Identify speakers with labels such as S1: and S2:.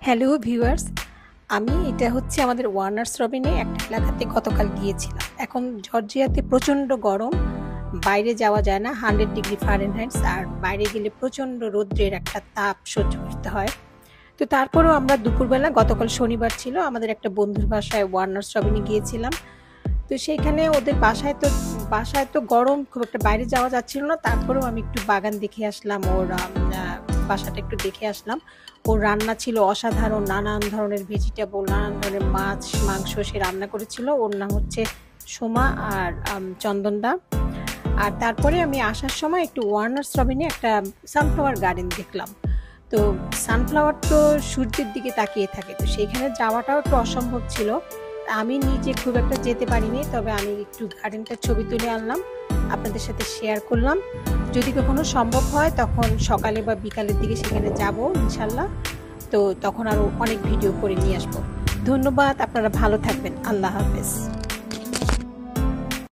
S1: Hello viewers, আমি এটা হচ্ছে আমাদের ওয়ার্নার্স রবিনে একটা এলাকাতে গতকাল গিয়েছিলাম। এখন জর্জিয়াতে প্রচণ্ড গরম, বাইরে যাওয়া যায় না, 100 ডিগ্রি ফারেনহাইট, আর বাইরে গেলে প্রচণ্ড রৌদ্রের একটা তাপ সহ্য করতে হয়। তো তারপরেও আমরা দুপুরবেলা, গতকাল শনিবার ছিল, আমাদের একটা বন্ধুর বাসায় ওয়ার্নার্স রবিনে গিয়েছিলাম। তো সেইখানে ওদের বাসায় তো গরম, খুব একটা বাইরে যাওয়া যাচ্ছিল না, তারপরেও আমি একটু বাগান দেখে আসলাম, ওর বাসাটা একটু দেখে আসলাম। ওর রান্না ছিল অসাধারণ, নানান ধরনের ভেজিটেবল, নানান ধরনের মাছ মাংস সে রান্না করেছিল। ওর নাম হচ্ছে সোমা আর চন্দনদা। আর তারপরে আমি আসার সময় একটু ওয়ার্নার্স রবিনে একটা সানফ্লাওয়ার গার্ডেন দেখলাম। তো সানফ্লাওয়ার তো সূর্যের দিকে তাকিয়ে থাকে, তো সেইখানে যাওয়াটাও একটু অসম্ভব ছিল। আমি নিজে খুব একটা যেতে পারিনি, তবে আমি একটু গার্ডেনটার ছবি তুলে আনলাম, আপনাদের সাথে শেয়ার করলাম। যদি কখনো সম্ভব হয় তখন সকালে বা বিকালের দিকে সেখানে যাব ইনশাল্লাহ। তো তখন আরও অনেক ভিডিও করে নিয়ে আসবো। ধন্যবাদ, আপনারা ভালো থাকবেন। আল্লাহ হাফেজ।